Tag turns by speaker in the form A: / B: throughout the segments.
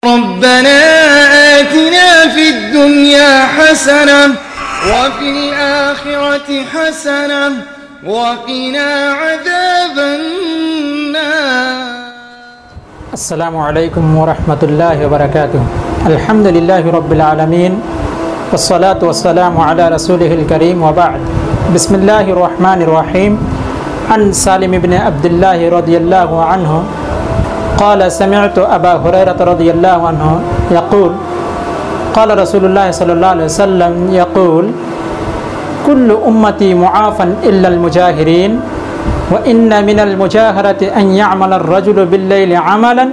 A: ربنا آتنا في الدنيا حسنة وفي الآخرة حسنة وقنا عذاب النار.
B: السلام علیکم ورحمۃ اللہ وبرکاتہ. الحمد للہ رب العالمین والصلاة والسلام علی رسولہ الکریم وبعد. بسم اللہ الرحمن الرحیم. عن سالم بن عبد اللہ رضی اللہ عنہ قال سمعت ابا هريرة رضی اللہ عنہ یقول قال رسول اللہ صلی اللہ علیہ وسلم یقول كل امتی معافا الا المجاہرین وإن من المجاهرة أن يعمل الرجل بالليل عملا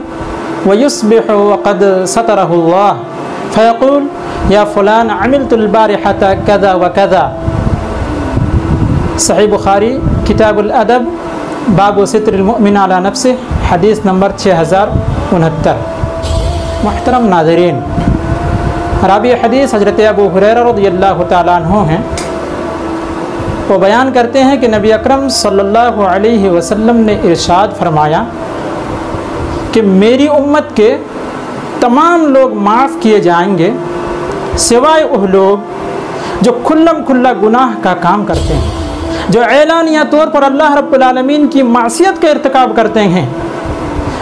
B: ويصبح وقد ستره الله فيقول يا فلان عملت البارحة كذا وكذا. صحیح بخاری کتاب الادب باب ستر المؤمن على نفسه حدیث نمبر 6069. محترم ناظرین، راوی حدیث حضرت ابو ہریرہ رضی اللہ تعالیٰ عنہ ہیں. وہ بیان کرتے ہیں کہ نبی اکرم صلی اللہ علیہ وسلم نے ارشاد فرمایا کہ میری امت کے تمام لوگ معاف کیے جائیں گے سوائے وہ لوگ جو کھلم کھلا گناہ کا کام کرتے ہیں، جو اعلانیہ طور پر اللہ رب العالمین کی معصیت کا ارتکاب کرتے ہیں،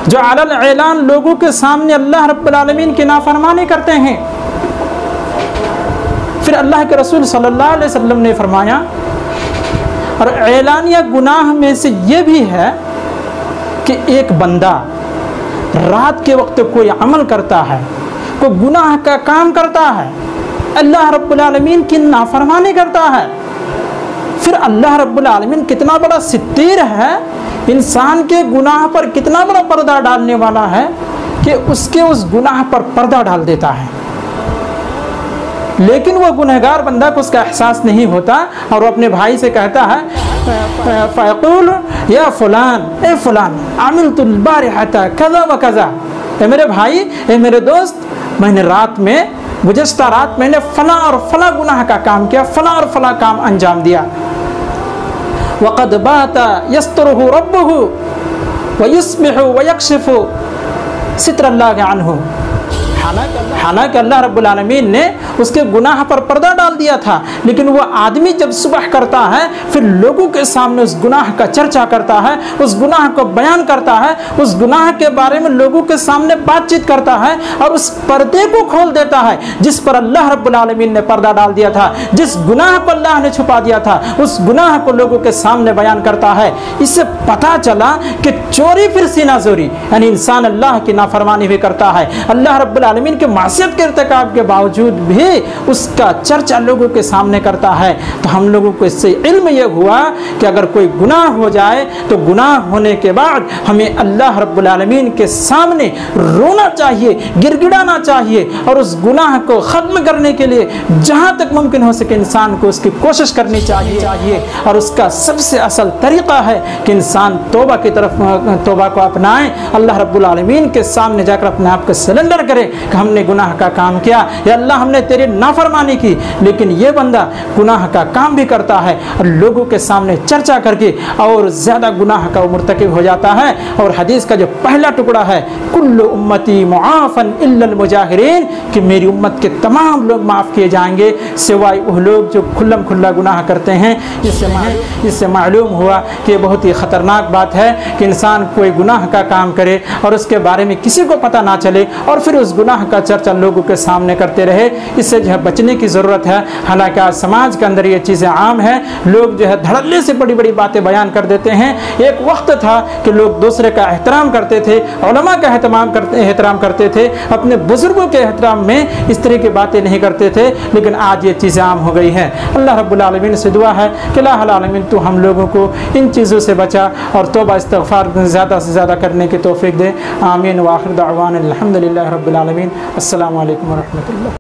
B: جو علی الاعلان لوگوں کے سامنے اللہ رب العالمین کی نافرمانی کرتے ہیں. پھر اللہ کے رسول صلی اللہ علیہ وسلم نے فرمایا، اور اعلانیہ گناہ میں سے یہ بھی ہے کہ ایک بندہ رات کے وقت کوئی عمل کرتا ہے، کوئی گناہ کا کام کرتا ہے، اللہ رب العالمین کی نافرمانی کرتا ہے. پھر اللہ رب العالمین کتنا بڑا ستیر ہے، انسان کے گناہ پر کتنا بڑا پردہ ڈالنے والا ہے کہ اس کے اس گناہ پر پردہ ڈال دیتا ہے. لیکن وہ گنہگار بندہ کو اس کا احساس نہیں ہوتا اور وہ اپنے بھائی سے کہتا ہے فیقول یا فلان، اے فلان عملت البارحة کذا و کذا، اے میرے بھائی، اے میرے دوست، میں نے گزشتہ رات میں نے فلاں اور فلاں گناہ کا کام کیا، فلاں اور فلاں کام انجام دیا. وقد بات یسترہ ربہ ویصبح ویکشف ستر اللہ عنہ. حالانکہ اللہ رب العالمین نے اس کے گناہ پر پردہ ڈال دیا تھا، لیکن وہ آدمی جب صبح کرتا ہے پھر لوگوں کے سامنے اس گناہ کا چرچا کرتا ہے، اس گناہ کو بیان کرتا ہے، اس گناہ کے بارے میں لوگوں کے سامنے بات چیت کرتا ہے اور اس پردے کو کھول دیتا ہے جس پر اللہ رب العالمین نے پردہ ڈال دیا تھا، جس گناہ کو اللہ نے چھپا دیا تھا، اس گناہ کو لوگوں کے سامنے بیان کرتا ہے. اس سے پتہ چلا کہ چوری پھر سینہ زوری، یعنی انسان اللہ کی نافرمانی بھی کرتا ہے، اللہ رب العالمین کے معصیت کے ارتکاب کے باوجود بھی اس کا چرچا لوگوں کے سامنے کرتا ہے. تو ہم لوگوں کو اس سے علم یہ ہوا کہ اگر کوئی گناہ ہو جائے تو گناہ ہونے کے بعد ہمیں اللہ رب العالمین کے سامنے رونا چاہیے، گڑ گڑانا چاہیے، اور اس گناہ کو ختم کرنے کے لیے جہاں تک ممکن ہو سکے انسان کو اس کی کوشش کرنی چاہیے. اور اس کا سب سے اصل طریقہ ہے کہ انسان توبہ کی طرف توبہ کو اپنائیں، اللہ رب العالمین کے سامنے جا کر اپنے آپ کو سرنڈر کرے کہ ہم نے گناہ کا کام کیا، یا اللہ ہم نے تیری نافرمانی کی. لیکن یہ بندہ گناہ کا کام بھی کرتا ہے اور لوگوں کے سامنے چرچا کر کے اور زیادہ گناہ کا مرتکب ہو جاتا ہے. اور حدیث کا جو پہلا ٹکڑا ہے کل امتی معافا الا المجاہرین، کہ میری امت کے تمام لوگ معاف کیے جائیں گے سوائے وہ لوگ جو کھلم کھلا گناہ کرتے ہیں. اس سے معلوم ہوا کہ یہ بہت ہی خطرناک بات ہے کہ انسان کوئی گناہ کا کام کرے اور اس کے بارے میں کسی کو پتہ نہ چلے اور پھر اس گناہ کا چرچا لوگوں کے سامنے کرتے رہے. اس سے جو ہے بچنے کی ضرورت ہے. حالانکہ آج سماج کے اندر یہ چیزیں عام ہیں، لوگ جو ہے دھڑلے سے بڑی بڑی باتیں بیان کر دیتے ہیں. ایک وقت تھا کہ لوگ دوسرے کا احترام کرتے تھے، علماء کا احترام کرتے تھے، اپنے بزرگوں کے احترام میں اس طرح کی باتیں نہیں کرتے تھے، لیکن آج یہ چیزیں عام ہو گئی ہیں. اللہ رب العالمین سے دعا ہے کہ الہ العالمین تو ہم لوگوں کو ان چیزوں سے بچا اور توبہ استغفار زیادہ سے زیادہ کرنے کی توفیق دے. آمین. وآخر دعوانا الحمد للہ رب العالمین. السلام علیکم ورحمۃ اللہ.